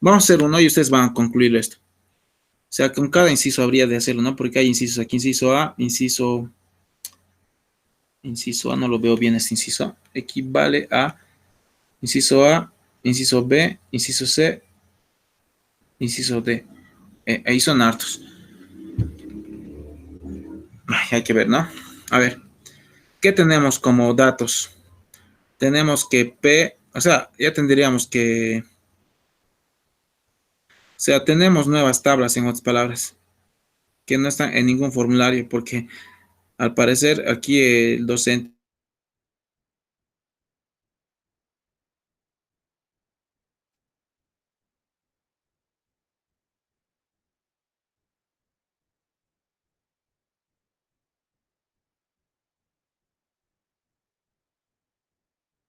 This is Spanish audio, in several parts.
Vamos a hacer uno y ustedes van a concluir esto. O sea, con cada inciso habría de hacerlo, ¿no? Porque hay incisos aquí, inciso A, inciso A, no lo veo bien este inciso A, equivale a inciso B, inciso C, inciso D. Ahí son hartos. Ay, hay que ver, ¿no? A ver, ¿qué tenemos como datos? Tenemos que P, o sea, ya tendríamos que, o sea, tenemos nuevas tablas, en otras palabras, que no están en ningún formulario, porque al parecer aquí el docente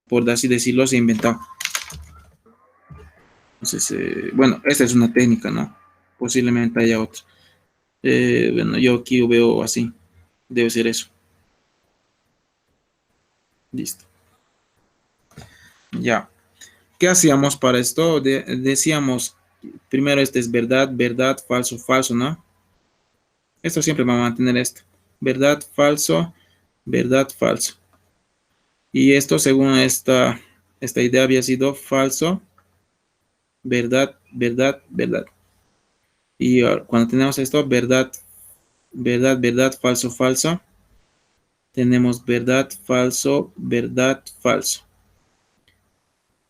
por así decirlo, se inventó. Entonces, bueno, esta es una técnica, ¿no? Posiblemente haya otra. Bueno, yo aquí veo así. Debe ser eso. Listo. Ya. ¿Qué hacíamos para esto? Decíamos, primero este es verdad, verdad, falso, falso, ¿no? Esto siempre va a mantener esto. Verdad, falso, verdad, falso. Y esto, según esta idea, había sido falso, verdad, verdad, verdad. Y cuando tenemos esto, verdad, verdad, verdad, falso, falso, tenemos verdad, falso, verdad, falso.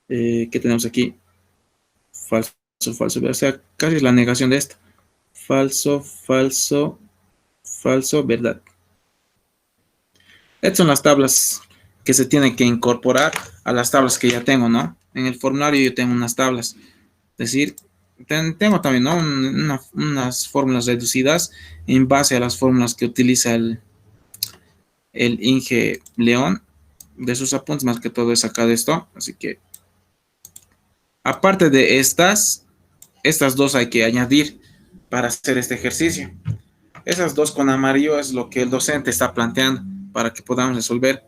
¿Qué tenemos aquí? Falso, falso, o sea, casi es la negación de esto. Falso, falso, falso, verdad. Estas son las tablas que se tienen que incorporar a las tablas que ya tengo, ¿no? En el formulario yo tengo unas tablas. Es decir, tengo también, ¿no? Unas fórmulas reducidas en base a las fórmulas que utiliza el Inge León de sus apuntes, más que todo he sacado esto. Así que, aparte de estas dos hay que añadir para hacer este ejercicio. Esas dos con amarillo es lo que el docente está planteando para que podamos resolver.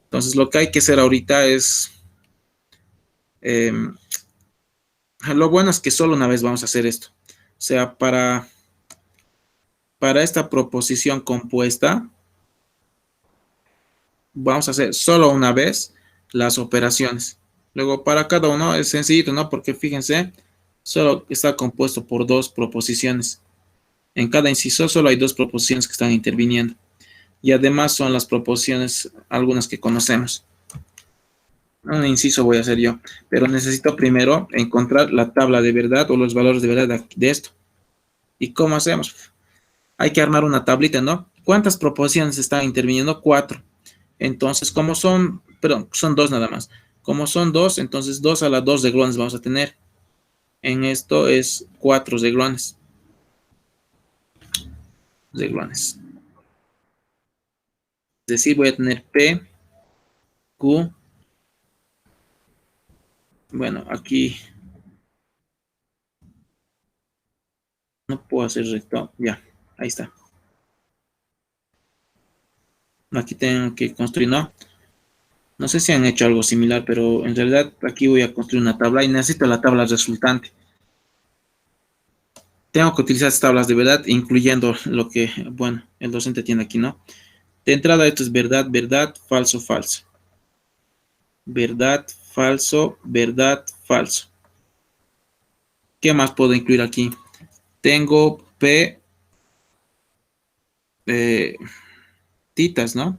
Entonces, lo que hay que hacer ahorita es, eh, lo bueno es que solo una vez vamos a hacer esto. O sea, para esta proposición compuesta, vamos a hacer solo una vez las operaciones. Luego, para cada uno es sencillito, ¿no? Porque fíjense, solo está compuesto por dos proposiciones. En cada inciso solo hay dos proposiciones que están interviniendo. Y además son las proposiciones, algunas que conocemos. Un inciso voy a hacer yo, pero necesito primero encontrar la tabla de verdad o los valores de verdad de esto. ¿Y cómo hacemos? Hay que armar una tablita, ¿no? ¿Cuántas proposiciones están interviniendo? 4. Entonces, como son, perdón, son 2 nada más. Como son 2, entonces 2 a la 2 renglones vamos a tener. En esto es 4 renglones. Es decir, voy a tener P, Q. Bueno, aquí no puedo hacer recto. Ya, ahí está. Aquí tengo que construir, ¿no? No sé si han hecho algo similar, pero en realidad aquí voy a construir una tabla y necesito la tabla resultante. Tengo que utilizar estas tablas de verdad, incluyendo lo que, bueno, el docente tiene aquí, ¿no? De entrada esto es verdad, verdad, falso, falso. Verdad, falso, verdad, falso. ¿Qué más puedo incluir aquí? Tengo P, titas, ¿no?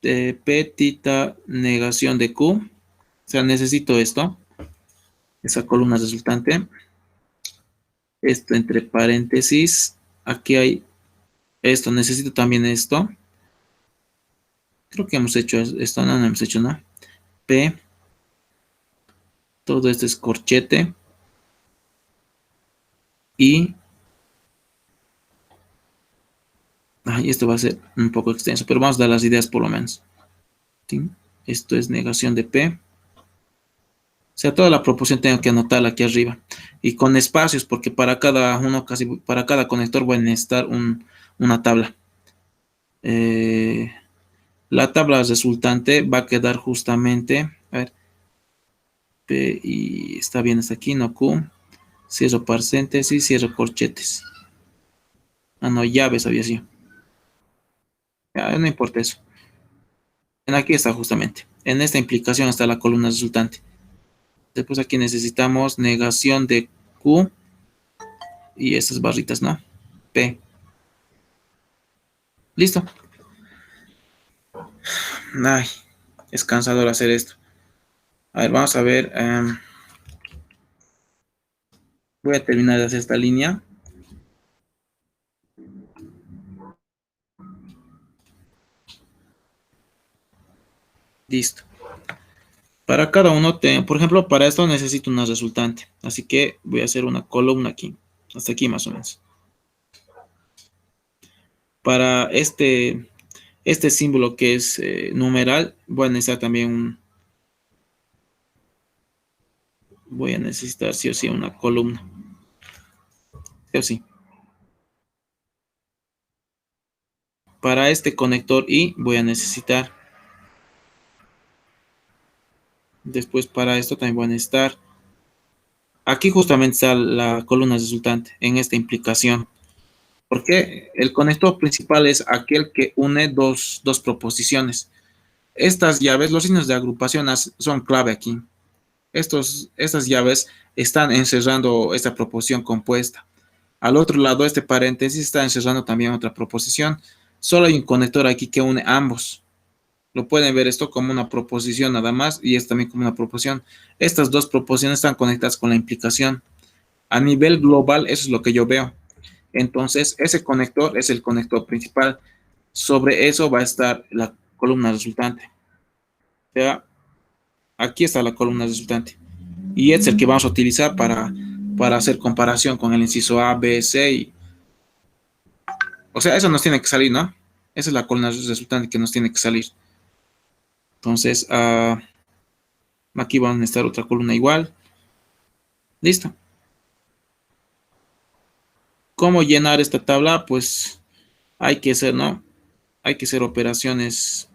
P, tita, negación de Q. O sea, necesito esto. Esa columna resultante. Esto entre paréntesis. Aquí hay esto. Necesito también esto. Creo que hemos hecho esto. No hemos hecho nada. P. Todo esto es corchete. Y esto va a ser un poco extenso, pero vamos a dar las ideas por lo menos. ¿Sí? Esto es negación de P. O sea, toda la proporción tengo que anotarla aquí arriba. Y con espacios, porque para cada uno, casi para cada conector voy a necesitar una tabla. La tabla resultante va a quedar justamente, a ver, P y está bien hasta aquí, no Q. Cierro paréntesis, cierro corchetes. Ah, no, llaves había sido. Ya, no importa eso. Aquí está justamente. En esta implicación está la columna resultante. Después aquí necesitamos negación de Q y estas barritas, ¿no? P. Listo. Ay, es cansador hacer esto. A ver, vamos a ver. Voy a terminar de hacer esta línea. Listo. Para cada uno, por ejemplo, para esto necesito una resultante. Así que voy a hacer una columna aquí. Hasta aquí más o menos. Para este símbolo que es numeral, voy a necesitar también voy a necesitar sí o sí una columna. Sí o sí. Para este conector I voy a necesitar. Después para esto también voy a necesitar. Aquí justamente está la columna resultante en esta implicación. Porque el conector principal es aquel que une dos proposiciones. Estas llaves, los signos de agrupación son clave aquí. Estas llaves están encerrando esta proposición compuesta. Al otro lado, este paréntesis está encerrando también otra proposición. Solo hay un conector aquí que une ambos. Lo pueden ver esto como una proposición nada más y esto también como una proposición. Estas dos proposiciones están conectadas con la implicación. A nivel global, eso es lo que yo veo. Entonces, ese conector es el conector principal. Sobre eso va a estar la columna resultante. O sea, aquí está la columna resultante. Y es el que vamos a utilizar para hacer comparación con el inciso A, B, C. O sea, eso nos tiene que salir, ¿no? Esa es la columna resultante que nos tiene que salir. Entonces, aquí vamos a necesitar otra columna igual. Listo. ¿Cómo llenar esta tabla? Pues hay que hacer, ¿no? Hay que hacer operaciones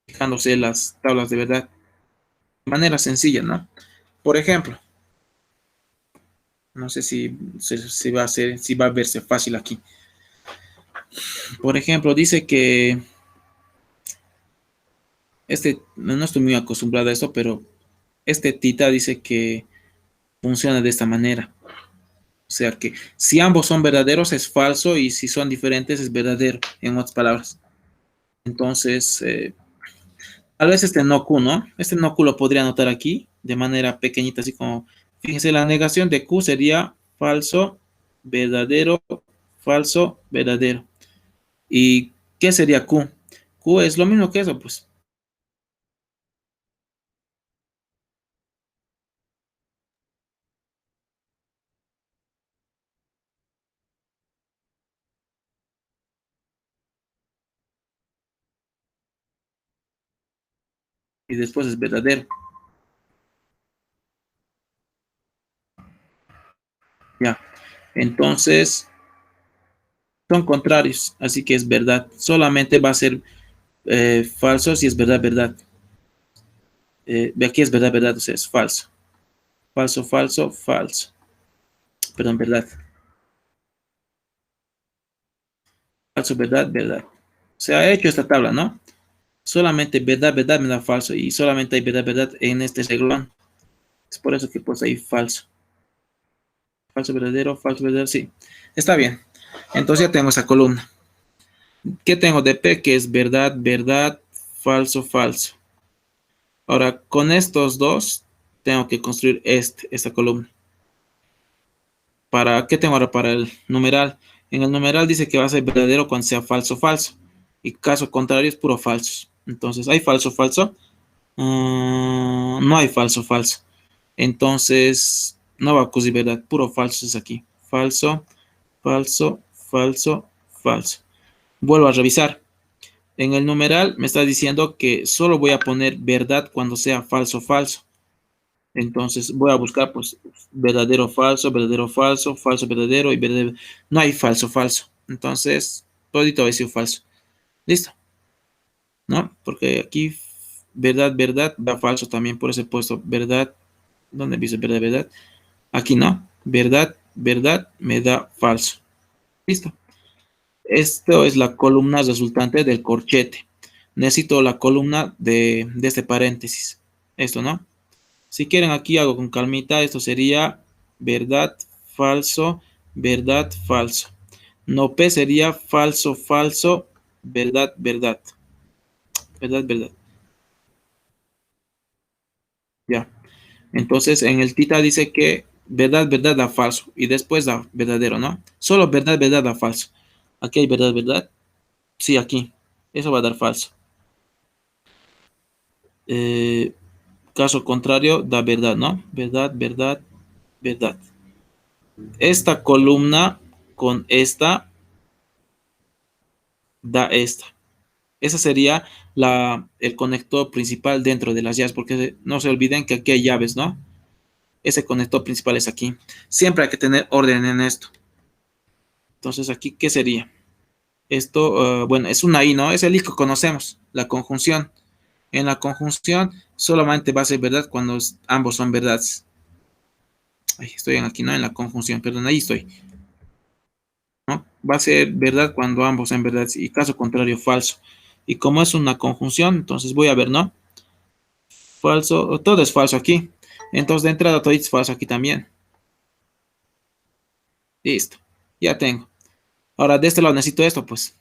fijándose las tablas de verdad. De manera sencilla, ¿no? Por ejemplo, no sé si va a verse fácil aquí. Por ejemplo, dice que no estoy muy acostumbrado a esto, pero este tita dice que funciona de esta manera. O sea que si ambos son verdaderos es falso y si son diferentes es verdadero, en otras palabras. Entonces, tal vez este no Q, ¿no? Este no Q lo podría anotar aquí de manera pequeñita, así como, fíjense, la negación de Q sería falso, verdadero, falso, verdadero. ¿Y qué sería Q? Q es lo mismo que eso, pues. Y después es verdadero. Ya. Entonces, son contrarios, así que es verdad. Solamente va a ser falso si es verdad, verdad. Aquí es verdad, verdad, o sea, es falso. Falso, falso, falso. Perdón, verdad. Falso, verdad, verdad. Se ha hecho esta tabla, ¿no? Solamente verdad, verdad me da falso y solamente hay verdad, verdad en este reglón. Es por eso que pues ahí falso. Falso, verdadero, sí. Está bien. Entonces ya tengo esa columna. ¿Qué tengo de P? Que es verdad, verdad, falso, falso. Ahora, con estos dos, tengo que construir esta columna. ¿Para qué tengo ahora? Para el numeral. En el numeral dice que va a ser verdadero cuando sea falso, falso. Y caso contrario es puro falso. Entonces, ¿hay falso, falso? No hay falso, falso. Entonces, no va a ocurrir verdad. Puro falso es aquí. Falso, falso, falso, falso. Vuelvo a revisar. En el numeral me está diciendo que solo voy a poner verdad cuando sea falso, falso. Entonces voy a buscar pues verdadero, falso, falso, verdadero y verdadero. No hay falso, falso. Entonces, todito va a decir falso. Listo. ¿No? Porque aquí verdad, verdad, da falso también. Por eso he puesto verdad. ¿Dónde dice verdad, verdad? Aquí no. Verdad, verdad, me da falso. Listo. Esto es la columna resultante del corchete. Necesito la columna de este paréntesis. Esto, ¿no? Si quieren, aquí hago con calmita. Esto sería verdad, falso, verdad, falso. No P sería falso, falso, verdad, verdad. Verdad, verdad. Ya. Entonces, en el tita dice que verdad, verdad da falso. Y después da verdadero, ¿no? Solo verdad, verdad da falso. Aquí hay verdad, verdad. Sí, aquí. Eso va a dar falso. Eh, caso contrario, da verdad, ¿no? Verdad, verdad, verdad. Esta columna con esta da esta. Ese sería el conector principal dentro de las llaves, porque no se olviden que aquí hay llaves, ¿no? Ese conector principal es aquí. Siempre hay que tener orden en esto. Entonces, aquí, ¿qué sería? Esto, bueno, es una I, ¿no? Es el I que conocemos, la conjunción. En la conjunción solamente va a ser verdad cuando ambos son verdades. Ay, estoy aquí, ¿no? En la conjunción, perdón, ahí estoy. ¿No? Va a ser verdad cuando ambos sean verdades y caso contrario, falso. Y como es una conjunción, entonces voy a ver, ¿no? Falso, todo es falso aquí. Entonces de entrada todo es falso aquí también. Listo, ya tengo. Ahora de este lado necesito esto, pues.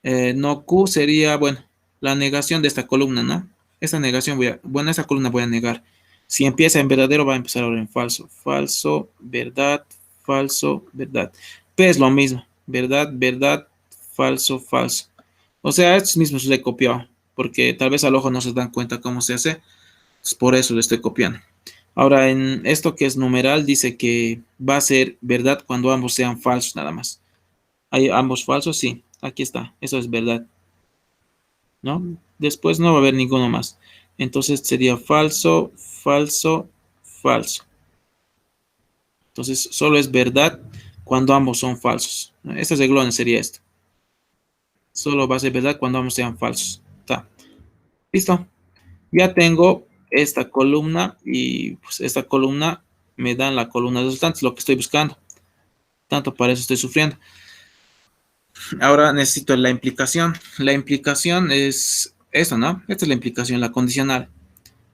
No Q sería, bueno, la negación de esta columna, ¿no? Esta negación bueno, esta columna voy a negar. Si empieza en verdadero, va a empezar ahora en falso. Falso, verdad, falso, verdad. P es lo mismo. Verdad, verdad, falso, falso. O sea, estos mismos los he copiado, porque tal vez al ojo no se dan cuenta cómo se hace. Pues por eso lo estoy copiando. Ahora, en esto que es numeral, dice que va a ser verdad cuando ambos sean falsos, nada más. ¿Hay ambos falsos? Sí, aquí está. Eso es verdad, ¿no? Después no va a haber ninguno más. Entonces sería falso, falso, falso. Entonces solo es verdad cuando ambos son falsos. Este reglón sería esto. Solo va a ser verdad cuando ambos sean falsos. Está. Listo. Ya tengo esta columna y pues esta columna me dan la columna resultante, lo que estoy buscando. Tanto para eso estoy sufriendo. Ahora necesito la implicación. La implicación es eso, ¿no? Esta es la implicación, la condicional.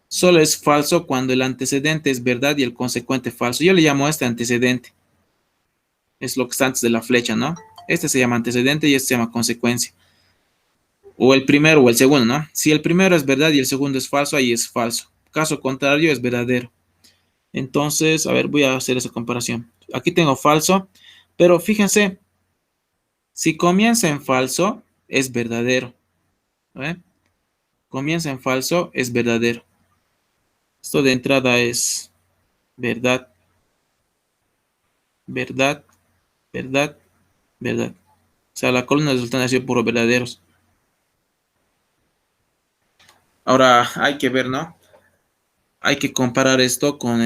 Solo es falso cuando el antecedente es verdad y el consecuente falso. Yo le llamo a este antecedente. Es lo que está antes de la flecha, ¿no? Este se llama antecedente y este se llama consecuencia. O el primero o el segundo, ¿no? Si el primero es verdad y el segundo es falso, ahí es falso. Caso contrario es verdadero. Entonces, a ver, voy a hacer esa comparación. Aquí tengo falso, pero fíjense, si comienza en falso, es verdadero. ¿Eh? Comienza en falso, es verdadero. Esto de entrada es verdad, verdad, verdad, verdad. O sea, la columna resultante ha sido puro verdaderos. Ahora hay que ver, ¿no? Hay que comparar esto por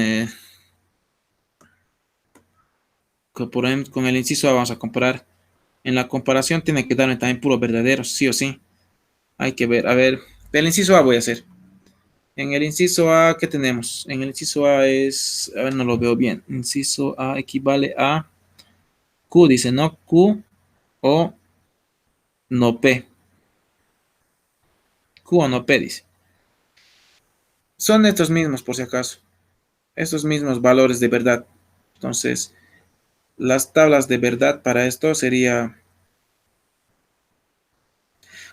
ejemplo, con el inciso A. Vamos a comparar. En la comparación tiene que darme también puro verdaderos, sí o sí. Hay que ver. A ver, del inciso A voy a hacer. En el inciso A, ¿qué tenemos? En el inciso A es, a ver, no lo veo bien. Inciso A equivale a Q, dice, ¿no? Q o no P. Q o no P, dice. Son estos mismos, por si acaso. Estos mismos valores de verdad. Entonces, las tablas de verdad para esto sería,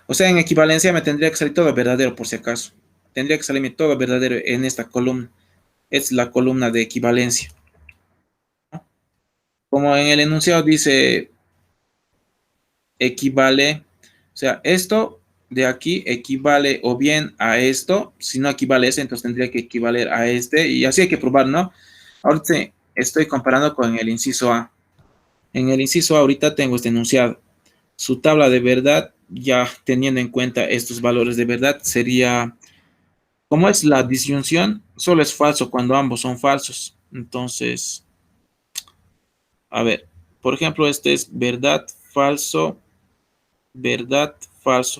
o sea, en equivalencia me tendría que salir todo verdadero, por si acaso. Tendría que salirme todo verdadero en esta columna. Es la columna de equivalencia. Como en el enunciado dice equivale, o sea, esto de aquí equivale o bien a esto, si no equivale a ese, entonces tendría que equivaler a este, y así hay que probar, ¿no? Ahorita estoy comparando con el inciso A. En el inciso A ahorita tengo este enunciado. Su tabla de verdad, ya teniendo en cuenta estos valores de verdad, sería, como es la disyunción, solo es falso cuando ambos son falsos. Entonces, a ver, por ejemplo, este es verdad, falso,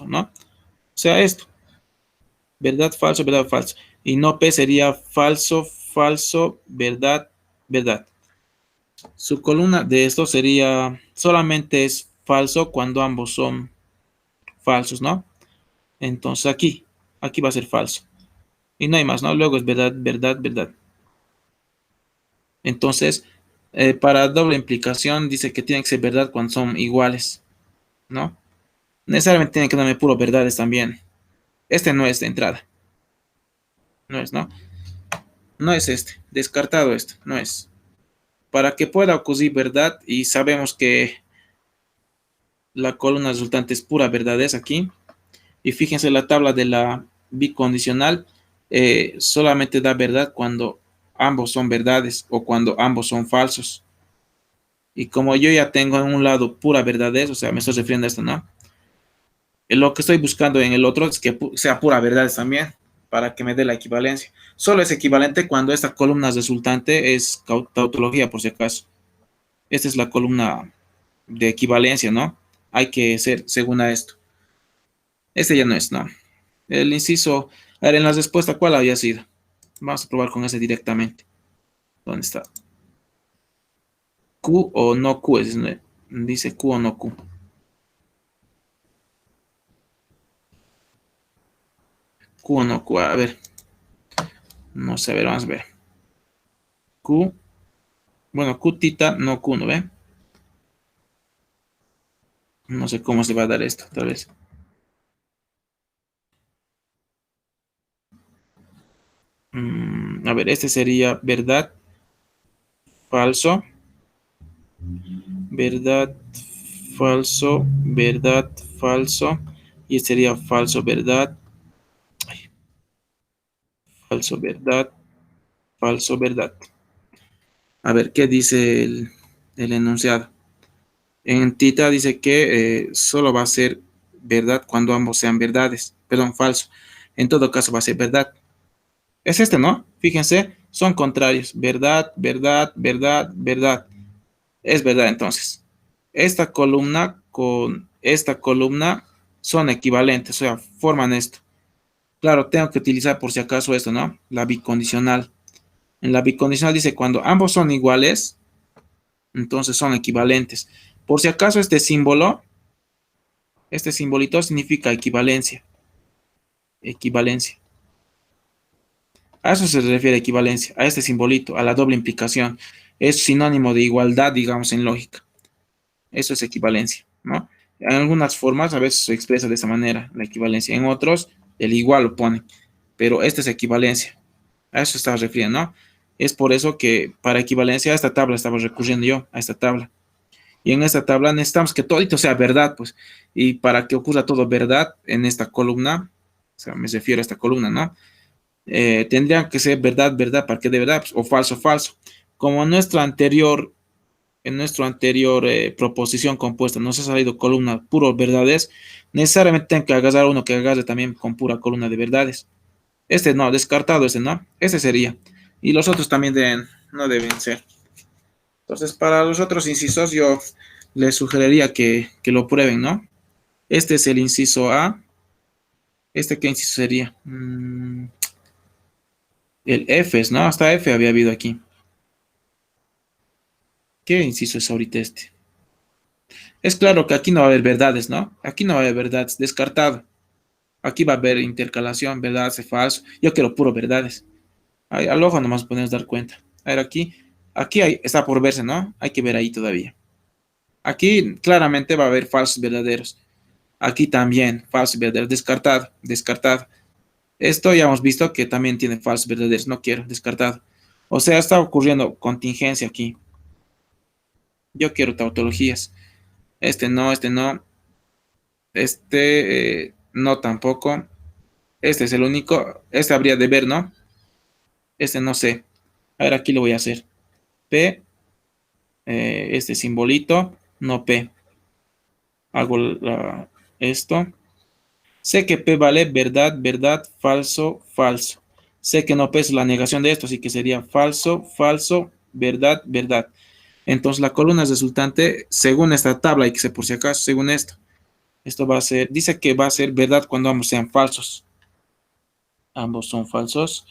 ¿no? O sea, esto. Verdad, falso, verdad, falso. Y no P sería falso, falso, verdad, verdad. Su columna de esto sería solamente es falso cuando ambos son falsos, ¿no? Entonces aquí va a ser falso. Y no hay más, ¿no? Luego es verdad, verdad, verdad. Entonces, para doble implicación dice que tiene que ser verdad cuando son iguales, ¿no? Necesariamente tiene que darme puro verdades también. Este no es de entrada. No es, ¿no? No es este. Descartado esto. No es. Para que pueda ocurrir verdad, y sabemos que la columna resultante es pura verdad, es aquí. Y fíjense la tabla de la bicondicional, solamente da verdad cuando ambos son verdades o cuando ambos son falsos. Y como yo ya tengo en un lado pura verdad, o sea, me estoy refiriendo a esto, ¿no? Lo que estoy buscando en el otro es que sea pura verdad también, para que me dé la equivalencia. Solo es equivalente cuando esta columna resultante es tautología, por si acaso. Esta es la columna de equivalencia, ¿no? Hay que ser según a esto. Este ya no es, ¿no? El inciso, a ver, en la respuesta, ¿cuál había sido? Vamos a probar con ese directamente. ¿Dónde está? ¿Q o no Q? Dice Q o no Q. Q o no Q. A ver. No sé, a ver, vamos a ver. Q. Bueno, Q tita, no Q, ¿no ve? No sé cómo se va a dar esto, tal vez. A ver, este sería verdad, falso, verdad, falso, verdad, falso. Y este sería falso, verdad, falso, verdad, falso, verdad. A ver, ¿qué dice el enunciado? En Tita dice que solo va a ser verdad cuando ambos sean verdades. Perdón, falso. En todo caso va a ser verdad. Es este, ¿no? Fíjense, son contrarios. Verdad, verdad, verdad, verdad. Es verdad entonces. Esta columna con esta columna son equivalentes, o sea, forman esto. Claro, tengo que utilizar por si acaso esto, ¿no? La bicondicional. En la bicondicional dice cuando ambos son iguales, entonces son equivalentes. Por si acaso este simbolito significa equivalencia. Equivalencia. A eso se refiere equivalencia, a este simbolito, a la doble implicación. Es sinónimo de igualdad, digamos, en lógica. Eso es equivalencia, ¿no? En algunas formas a veces se expresa de esa manera, la equivalencia. En otros, el igual lo pone. Pero esta es equivalencia. A eso estaba refiriendo, ¿no? Es por eso que para equivalencia a esta tabla estaba recurriendo yo, a esta tabla. Y en esta tabla necesitamos que todito sea verdad, pues. Y para que ocurra todo verdad en esta columna, o sea, me refiero a esta columna, ¿no? Tendrían que ser verdad, verdad, para que de verdad, pues, o falso, falso. Como en nuestra anterior proposición compuesta nos ha salido columna puros verdades, necesariamente tengo que agarrar uno que agarre también con pura columna de verdades. Este no, descartado este no, este sería. Y los otros también no deben ser. Entonces, para los otros incisos, yo les sugeriría que lo prueben, ¿no? Este es el inciso A. ¿Este qué inciso sería? El F, ¿no? Hasta F había habido aquí. ¿Qué inciso es ahorita este? Es claro que aquí no va a haber verdades, ¿no? Aquí no va a haber verdades, descartado. Aquí va a haber intercalación, verdades, falso. Yo quiero puro verdades. Ahí, al ojo nomás podemos dar cuenta. A ver, está por verse, ¿no? Hay que ver ahí todavía. Aquí claramente va a haber falsos verdaderos. Aquí también, falsos verdaderos, descartado, descartado. Esto ya hemos visto que también tiene falsos verdaderos, no quiero, descartado. O sea, está ocurriendo contingencia aquí. Yo quiero tautologías. Este no, no tampoco. Este es el único, este habría de ver, ¿no? Este no sé. A ver, aquí lo voy a hacer. P, este simbolito, no P. Hago esto. Sé que P vale verdad, verdad, falso, falso. Sé que no P es la negación de esto, así que sería falso, falso, verdad, verdad. Entonces la columna resultante, según esta tabla, y que sé por si acaso, según esto va a ser, dice que va a ser verdad cuando ambos sean falsos. Ambos son falsos.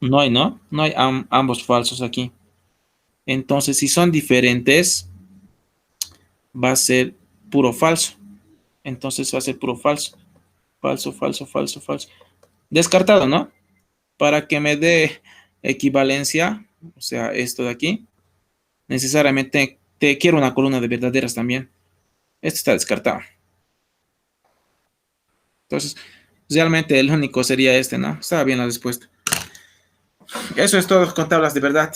No hay, ¿no? No hay ambos falsos aquí. Entonces, si son diferentes, va a ser puro falso. Entonces va a ser puro falso. Falso, falso, falso, falso. Descartado, ¿no? Para que me dé equivalencia, o sea, esto de aquí, necesariamente te quiero una columna de verdaderas también. Este está descartado. Entonces, realmente el único sería este, ¿no? Estaba bien la respuesta. Eso es todo con tablas de verdad.